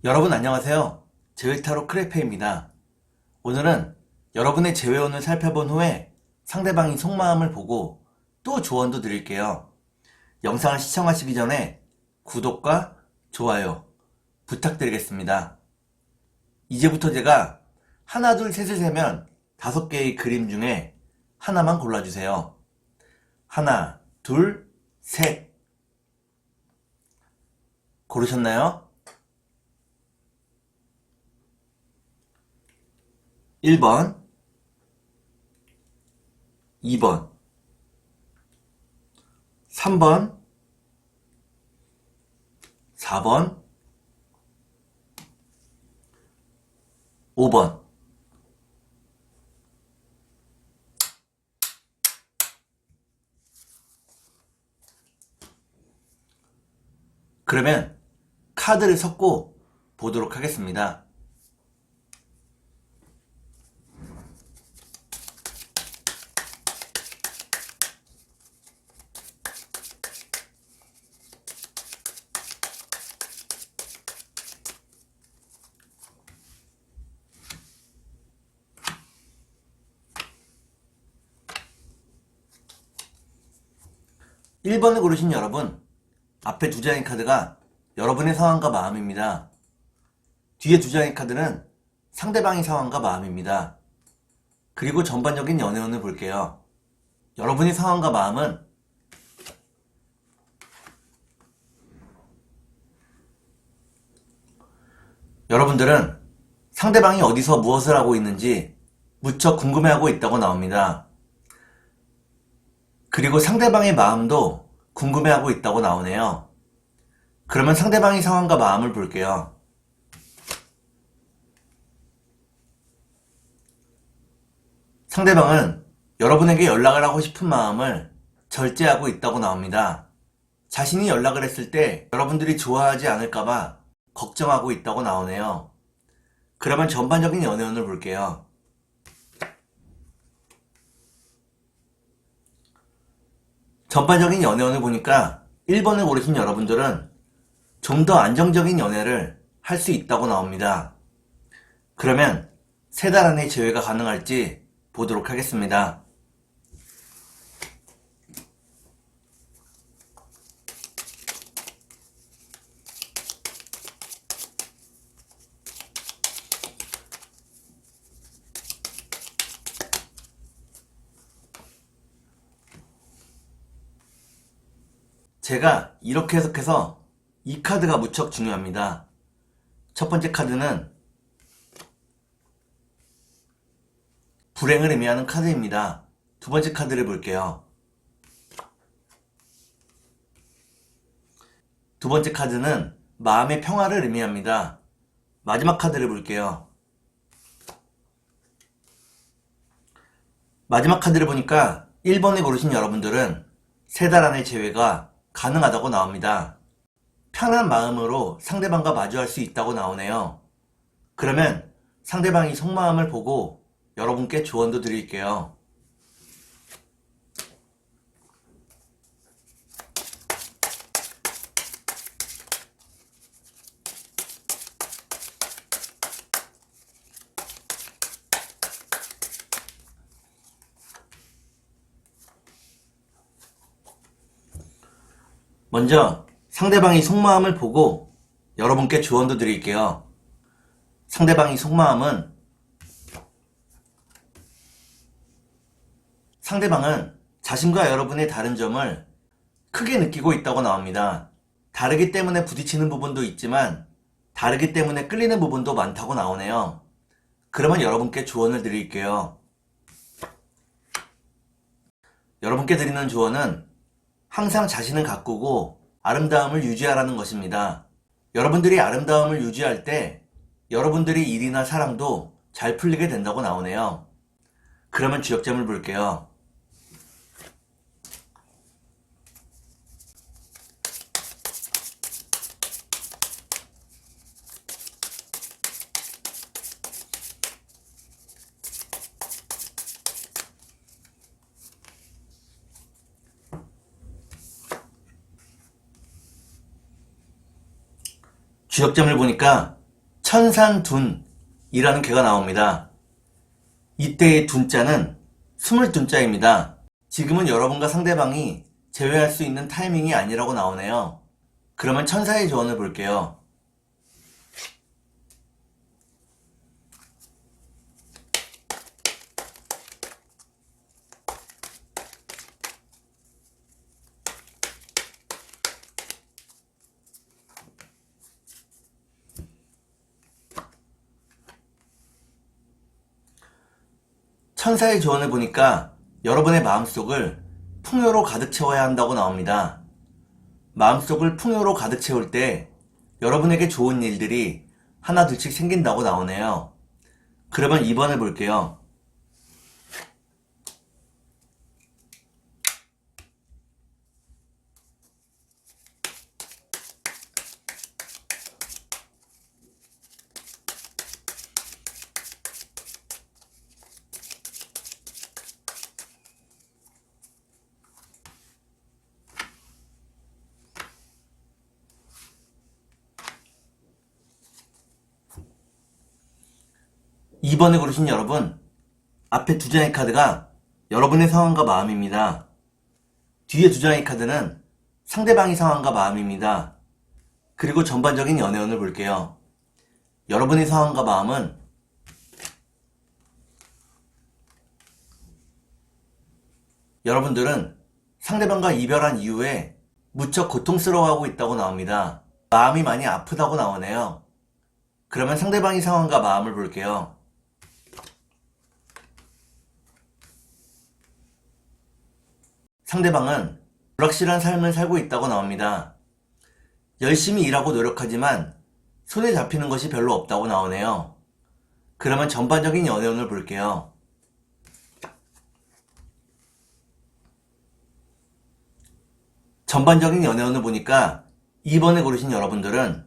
여러분 안녕하세요. 제외타로 크레페입니다. 오늘은 여러분의 제외운을 살펴본 후에 상대방이 속마음을 보고 또 조언도 드릴게요. 영상을 시청하시기 전에 구독과 좋아요 부탁드리겠습니다. 이제부터 제가 하나, 둘, 셋을 세면 5개의 그림 중에 하나만 골라주세요. 하나, 둘, 셋. 고르셨나요? 1번, 2번, 3번, 4번, 5번. 그러면 카드를 섞고 보도록 하겠습니다. 1번을 고르신 여러분, 앞에 2장의 카드가 여러분의 상황과 마음입니다. 뒤에 2장의 카드는 상대방의 상황과 마음입니다. 그리고 전반적인 연애운을 볼게요. 여러분의 상황과 마음은 여러분들은 상대방이 어디서 무엇을 하고 있는지 무척 궁금해하고 있다고 나옵니다. 그리고 상대방의 마음도 궁금해하고 있다고 나오네요. 그러면 상대방의 상황과 마음을 볼게요. 상대방은 여러분에게 연락을 하고 싶은 마음을 절제하고 있다고 나옵니다. 자신이 연락을 했을 때 여러분들이 좋아하지 않을까봐 걱정하고 있다고 나오네요. 그러면 전반적인 연애운을 볼게요. 전반적인 연애운을 보니까 1번을 고르신 여러분들은 좀 더 안정적인 연애를 할 수 있다고 나옵니다. 그러면 3달 안에 재회가 가능할지 보도록 하겠습니다. 제가 이렇게 해석해서 이 카드가 무척 중요합니다. 첫 번째 카드는 불행을 의미하는 카드입니다. 두 번째 카드를 볼게요. 두 번째 카드는 마음의 평화를 의미합니다. 마지막 카드를 볼게요. 마지막 카드를 보니까 1번에 고르신 여러분들은 3달 안에 재회가 가능하다고 나옵니다. 편한 마음으로 상대방과 마주할 수 있다고 나오네요. 그러면 상대방이 속마음을 보고 여러분께 조언도 드릴게요. 먼저 상대방이 속마음을 보고 여러분께 조언도 드릴게요. 상대방이 속마음은 상대방은 자신과 여러분의 다른 점을 크게 느끼고 있다고 나옵니다. 다르기 때문에 부딪히는 부분도 있지만 다르기 때문에 끌리는 부분도 많다고 나오네요. 그러면 여러분께 조언을 드릴게요. 여러분께 드리는 조언은 항상 자신을 가꾸고 아름다움을 유지하라는 것입니다. 여러분들이 아름다움을 유지할 때 여러분들의 일이나 사랑도 잘 풀리게 된다고 나오네요. 그러면 주역점을 볼게요. 주역점을 보니까 천산둔이라는 괴가 나옵니다. 이때의 둔자는 숨을 둔자입니다. 지금은 여러분과 상대방이 제외할 수 있는 타이밍이 아니라고 나오네요. 그러면 천사의 조언을 볼게요. 천사의 조언을 보니까 여러분의 마음속을 풍요로 가득 채워야 한다고 나옵니다. 마음속을 풍요로 가득 채울 때 여러분에게 좋은 일들이 하나둘씩 생긴다고 나오네요. 그러면 2번을 볼게요. (2번을) 고르신 여러분, 앞에 두 장의 카드가 여러분의 상황과 마음입니다. 뒤에 두 장의 카드는 상대방의 상황과 마음입니다. 그리고 전반적인 연애운을 볼게요. 여러분의 상황과 마음은 여러분들은 상대방과 이별한 이후에 무척 고통스러워하고 있다고 나옵니다. 마음이 많이 아프다고 나오네요. 그러면 상대방의 상황과 마음을 볼게요. 상대방은 불확실한 삶을 살고 있다고 나옵니다. 열심히 일하고 노력하지만 손에 잡히는 것이 별로 없다고 나오네요. 그러면 전반적인 연애운을 볼게요. 전반적인 연애운을 보니까 2번을 고르신 여러분들은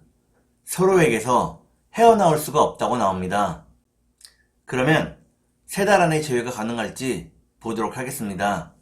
서로에게서 헤어나올 수가 없다고 나옵니다. 그러면 3달 안에 재회가 가능할지 보도록 하겠습니다.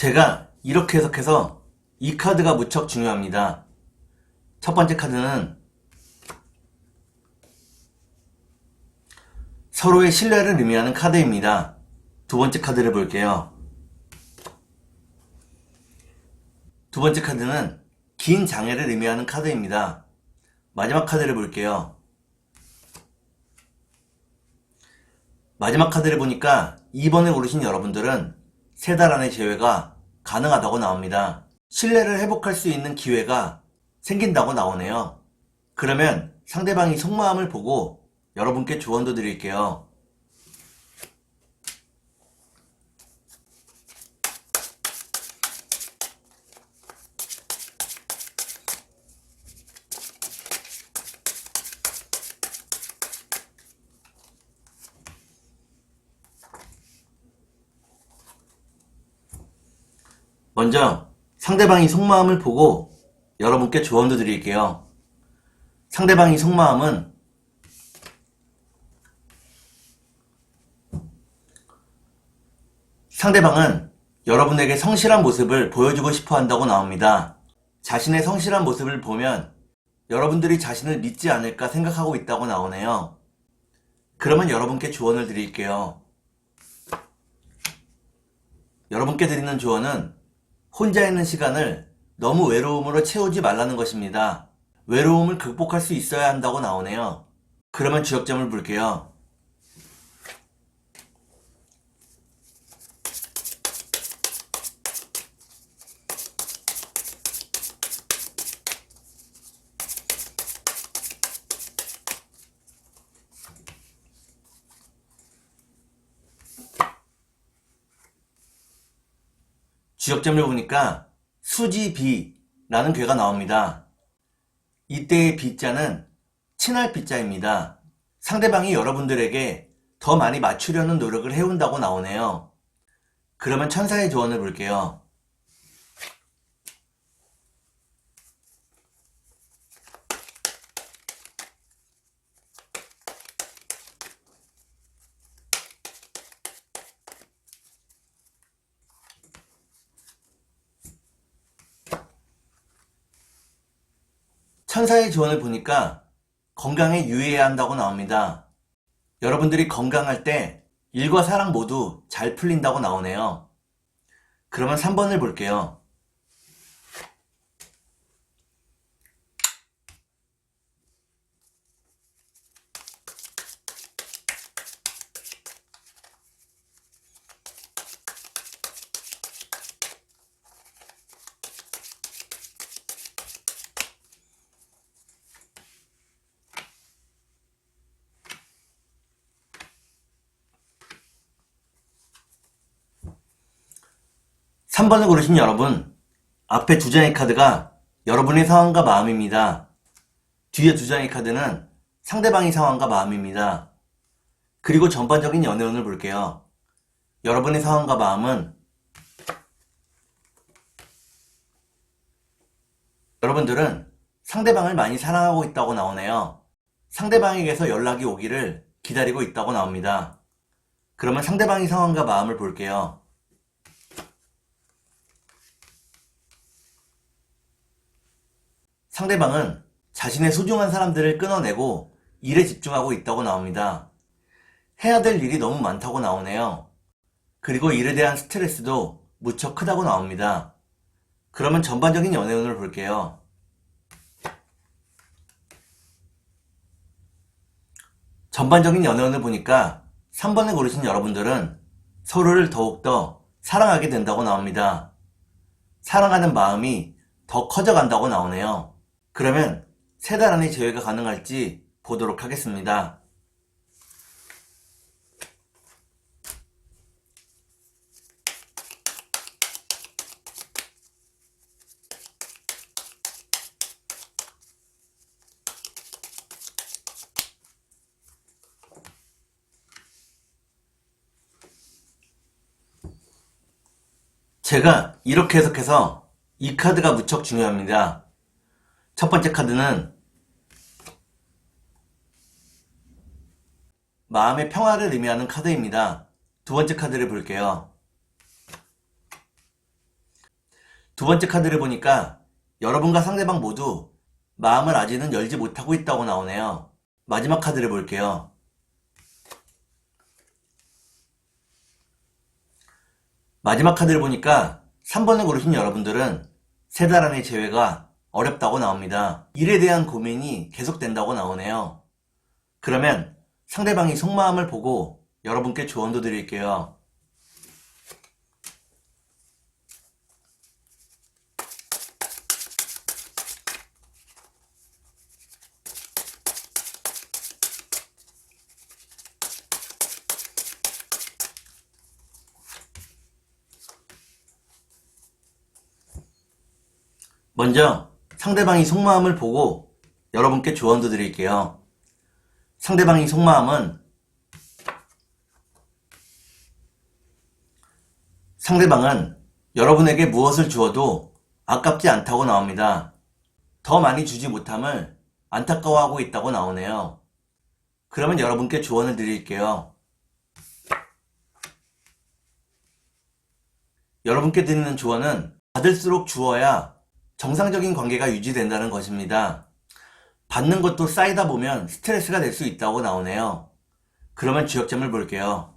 제가 이렇게 해석해서 이 카드가 무척 중요합니다. 첫 번째 카드는 서로의 신뢰를 의미하는 카드입니다. 두 번째 카드를 볼게요. 두 번째 카드는 긴 장애를 의미하는 카드입니다. 마지막 카드를 볼게요. 마지막 카드를 보니까 2번을 고르신 여러분들은 3달 안에 재회가 가능하다고 나옵니다. 신뢰를 회복할 수 있는 기회가 생긴다고 나오네요. 그러면 상대방이 속마음을 보고 여러분께 조언도 드릴게요. 먼저 상대방이 속마음을 보고 여러분께 조언도 드릴게요. 상대방이 속마음은 상대방은 여러분에게 성실한 모습을 보여주고 싶어 한다고 나옵니다. 자신의 성실한 모습을 보면 여러분들이 자신을 믿지 않을까 생각하고 있다고 나오네요. 그러면 여러분께 조언을 드릴게요. 여러분께 드리는 조언은 혼자 있는 시간을 너무 외로움으로 채우지 말라는 것입니다. 외로움을 극복할 수 있어야 한다고 나오네요. 그러면 주역점을 볼게요. 주역점을 보니까 수지비라는 괴가 나옵니다. 이때의 비자는 친할 비자입니다. 상대방이 여러분들에게 더 많이 맞추려는 노력을 해온다고 나오네요. 그러면 천사의 조언을 볼게요. 천사의 조언을 보니까 건강에 유의해야 한다고 나옵니다. 여러분들이 건강할 때 일과 사랑 모두 잘 풀린다고 나오네요. 그러면 3번을 볼게요. 3번을 고르신 여러분, 앞에 두 장의 카드가 여러분의 상황과 마음입니다. 뒤에 두 장의 카드는 상대방의 상황과 마음입니다. 그리고 전반적인 연애운을 볼게요. 여러분의 상황과 마음은 여러분들은 상대방을 많이 사랑하고 있다고 나오네요. 상대방에게서 연락이 오기를 기다리고 있다고 나옵니다. 그러면 상대방의 상황과 마음을 볼게요. 상대방은 자신의 소중한 사람들을 끊어내고 일에 집중하고 있다고 나옵니다. 해야 될 일이 너무 많다고 나오네요. 그리고 일에 대한 스트레스도 무척 크다고 나옵니다. 그러면 전반적인 연애운을 볼게요. 전반적인 연애운을 보니까 3번을 고르신 여러분들은 서로를 더욱더 사랑하게 된다고 나옵니다. 사랑하는 마음이 더 커져간다고 나오네요. 그러면 3달 안에 재회가 가능할지 보도록 하겠습니다. 제가 이렇게 해석해서 이 카드가 무척 중요합니다. 첫 번째 카드는 마음의 평화를 의미하는 카드입니다. 두 번째 카드를 볼게요. 두 번째 카드를 보니까 여러분과 상대방 모두 마음을 아직은 열지 못하고 있다고 나오네요. 마지막 카드를 볼게요. 마지막 카드를 보니까 3번을 고르신 여러분들은 3달 안의 재회가 어렵다고 나옵니다. 일에 대한 고민이 계속된다고 나오네요. 그러면 상대방이 속마음을 보고 여러분께 조언도 드릴게요. 먼저 상대방이 속마음을 보고 여러분께 조언도 드릴게요. 상대방의 속마음은 상대방은 여러분에게 무엇을 주어도 아깝지 않다고 나옵니다. 더 많이 주지 못함을 안타까워하고 있다고 나오네요. 그러면 여러분께 조언을 드릴게요. 여러분께 드리는 조언은 받을수록 주어야 정상적인 관계가 유지된다는 것입니다. 받는 것도 쌓이다 보면 스트레스가 될 수 있다고 나오네요. 그러면 주역점을 볼게요.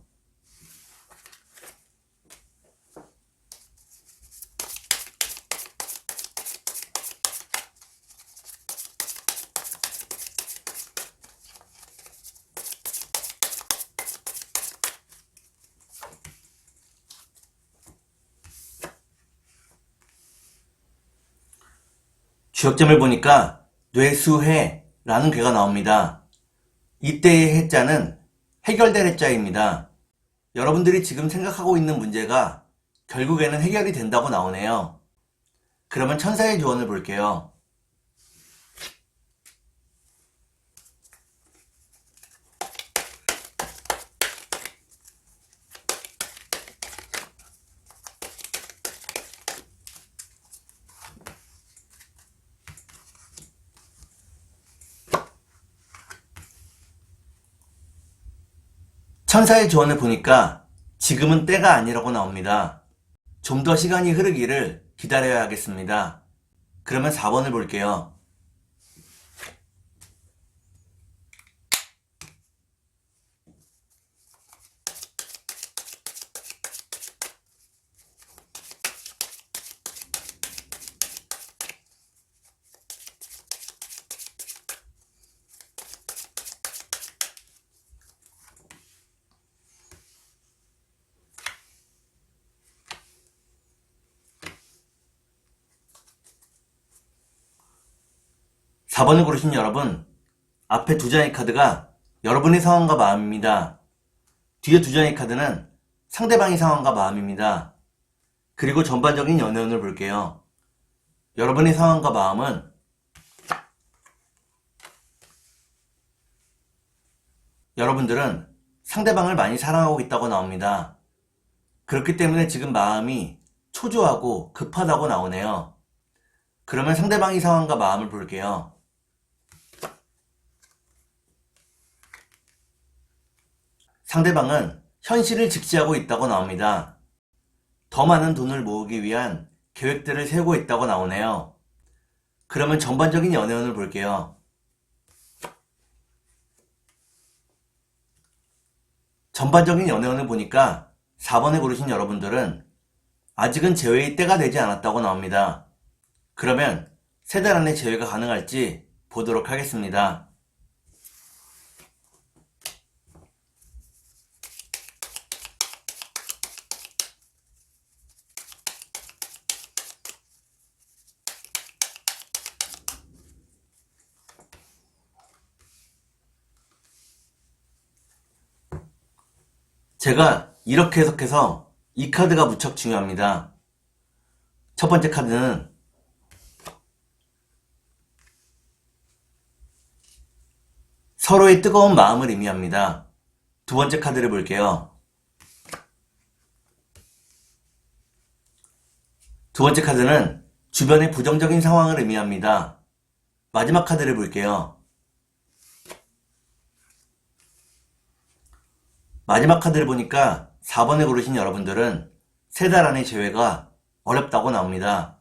주역점을 보니까 뇌수해라는 괴가 나옵니다. 이때의 해자는 해결될 해자입니다. 여러분들이 지금 생각하고 있는 문제가 결국에는 해결이 된다고 나오네요. 그러면 천사의 조언을 볼게요. 천사의 조언을 보니까 지금은 때가 아니라고 나옵니다. 좀 더 시간이 흐르기를 기다려야 하겠습니다. 그러면 4번을 볼게요. 4번을 고르신 여러분, 앞에 두 장의 카드가 여러분의 상황과 마음입니다. 뒤에 두 장의 카드는 상대방의 상황과 마음입니다. 그리고 전반적인 연애운을 볼게요. 여러분의 상황과 마음은 여러분들은 상대방을 많이 사랑하고 있다고 나옵니다. 그렇기 때문에 지금 마음이 초조하고 급하다고 나오네요. 그러면 상대방의 상황과 마음을 볼게요. 상대방은 현실을 직시하고 있다고 나옵니다. 더 많은 돈을 모으기 위한 계획들을 세우고 있다고 나오네요. 그러면 전반적인 연애운을 볼게요. 전반적인 연애운을 보니까 4번에 고르신 여러분들은 아직은 재회의 때가 되지 않았다고 나옵니다. 그러면 3달 안에 재회가 가능할지 보도록 하겠습니다. 제가 이렇게 해석해서 이 카드가 무척 중요합니다. 첫 번째 카드는 서로의 뜨거운 마음을 의미합니다. 두 번째 카드를 볼게요. 두 번째 카드는 주변의 부정적인 상황을 의미합니다. 마지막 카드를 볼게요. 마지막 카드를 보니까 4번에 고르신 여러분들은 3달 안의 재회가 어렵다고 나옵니다.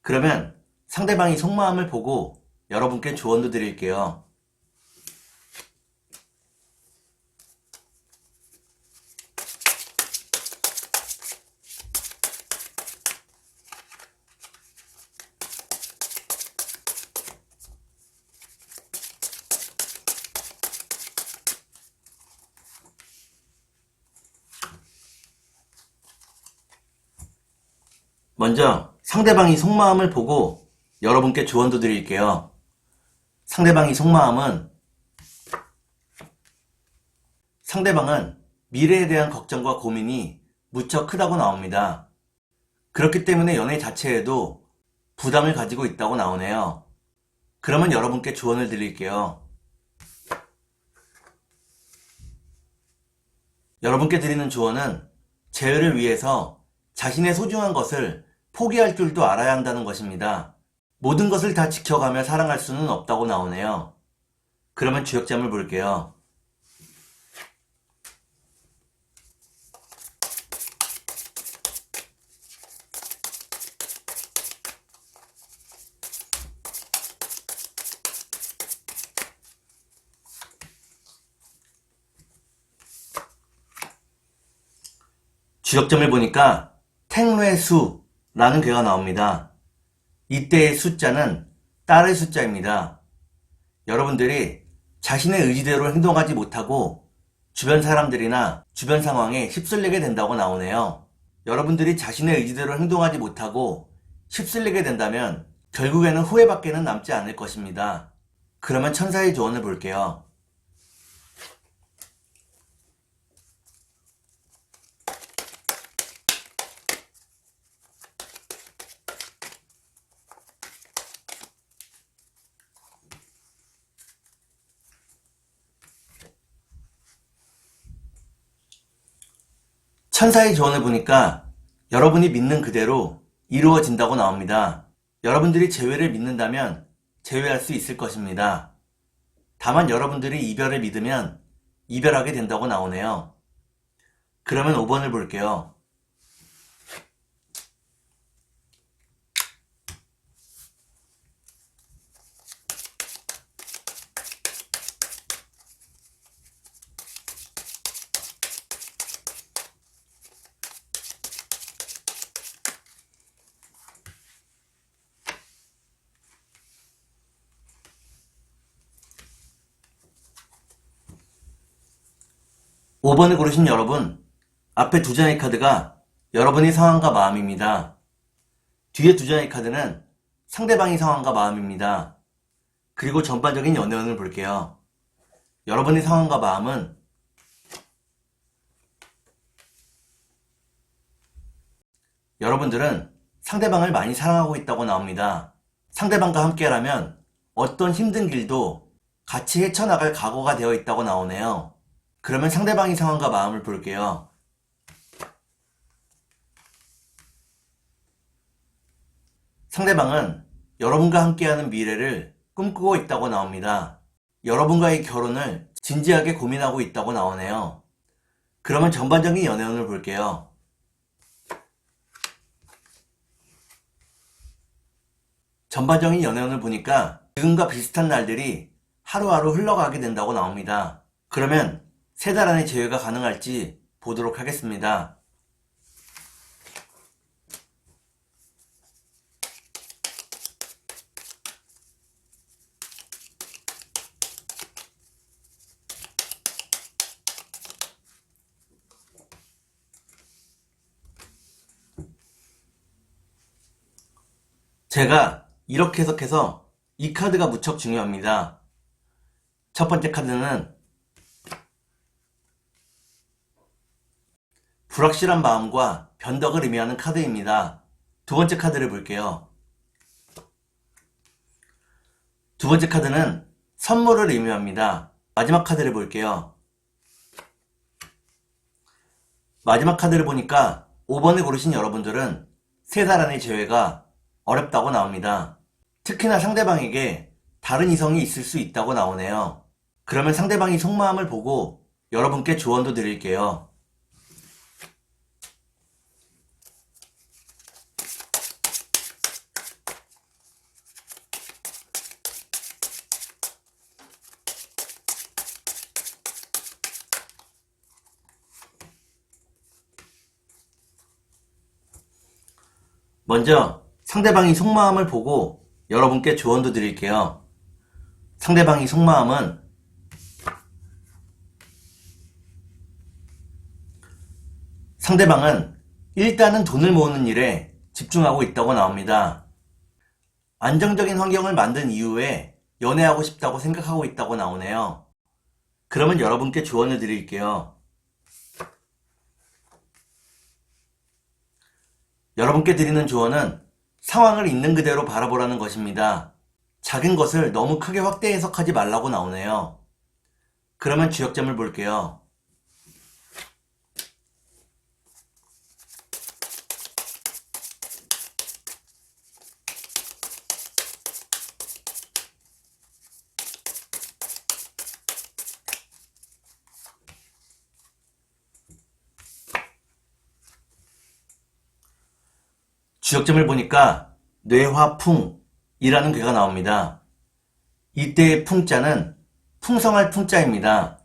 그러면 상대방이 속마음을 보고 여러분께 조언도 드릴게요. 먼저 상대방이 속마음을 보고 여러분께 조언도 드릴게요. 상대방이 속마음은 상대방은 미래에 대한 걱정과 고민이 무척 크다고 나옵니다. 그렇기 때문에 연애 자체에도 부담을 가지고 있다고 나오네요. 그러면 여러분께 조언을 드릴게요. 여러분께 드리는 조언은 재회를 위해서 자신의 소중한 것을 포기할 줄도 알아야 한다는 것입니다. 모든 것을 다 지켜가며 사랑할 수는 없다고 나오네요. 그러면 주역점을 볼게요. 주역점을 보니까 탱뢰수라는 괴가 나옵니다. 이때의 숫자는 딸의 숫자입니다. 여러분들이 자신의 의지대로 행동하지 못하고 주변 사람들이나 주변 상황에 휩쓸리게 된다고 나오네요. 여러분들이 자신의 의지대로 행동하지 못하고 휩쓸리게 된다면 결국에는 후회밖에는 남지 않을 것입니다. 그러면 천사의 조언을 볼게요. '천사의 조언을 보니까 여러분이 믿는 그대로 이루어진다고 나옵니다. 여러분들이 재회를 믿는다면 재회할 수 있을 것입니다. 다만 여러분들이 이별을 믿으면 이별하게 된다고 나오네요. 그러면 5번을 볼게요. 5번을 고르신 여러분, 앞에 두 장의 카드가 여러분의 상황과 마음입니다. 뒤에 두 장의 카드는 상대방의 상황과 마음입니다. 그리고 전반적인 연애운을 볼게요. 여러분의 상황과 마음은 여러분들은 상대방을 많이 사랑하고 있다고 나옵니다. 상대방과 함께라면 어떤 힘든 길도 같이 헤쳐나갈 각오가 되어 있다고 나오네요. 그러면 상대방의 상황과 마음을 볼게요. 상대방은 여러분과 함께하는 미래를 꿈꾸고 있다고 나옵니다. 여러분과의 결혼을 진지하게 고민하고 있다고 나오네요. 그러면 전반적인 연애운을 볼게요. 전반적인 연애운을 보니까 지금과 비슷한 날들이 하루하루 흘러가게 된다고 나옵니다. 그러면 3달 안에 재회가 가능할지 보도록 하겠습니다. 제가 이렇게 해석해서 이 카드가 무척 중요합니다. 첫 번째 카드는 불확실한 마음과 변덕을 의미하는 카드입니다. 두 번째 카드를 볼게요. 두 번째 카드는 선물을 의미합니다. 마지막 카드를 볼게요. 마지막 카드를 보니까 5번을 고르신 여러분들은 3달 안의 재회가 어렵다고 나옵니다. 특히나 상대방에게 다른 이성이 있을 수 있다고 나오네요. 그러면 상대방이 속마음을 보고 여러분께 조언도 드릴게요. 먼저 상대방이 속마음을 보고 여러분께 조언도 드릴게요. 상대방이 속마음은 상대방은 일단은 돈을 모으는 일에 집중하고 있다고 나옵니다. 안정적인 환경을 만든 이후에 연애하고 싶다고 생각하고 있다고 나오네요. 그러면 여러분께 조언을 드릴게요. 여러분께 드리는 조언은 상황을 있는 그대로 바라보라는 것입니다. 작은 것을 너무 크게 확대 해석하지 말라고 나오네요. 그러면 주역점을 볼게요. 주역점을 보니까 뇌화풍이라는 괴가 나옵니다. 이때의 풍자는 풍성할 풍자입니다.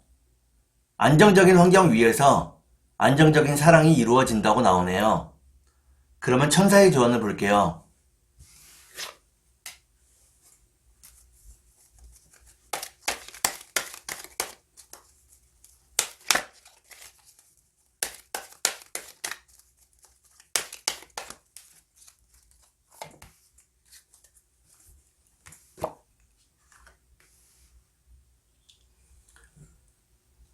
안정적인 환경 위에서 안정적인 사랑이 이루어진다고 나오네요. 그러면 천사의 조언을 볼게요.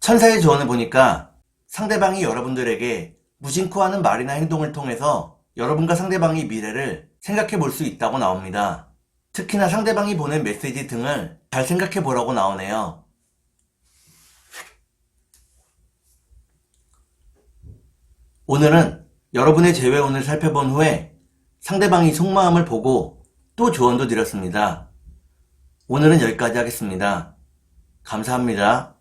천사의 조언을 보니까 상대방이 여러분들에게 무심코 하는 말이나 행동을 통해서 여러분과 상대방의 미래를 생각해 볼 수 있다고 나옵니다. 특히나 상대방이 보낸 메시지 등을 잘 생각해 보라고 나오네요. 오늘은 여러분의 재회운을 살펴본 후에 상대방의 속마음을 보고 또 조언도 드렸습니다. 오늘은 여기까지 하겠습니다. 감사합니다.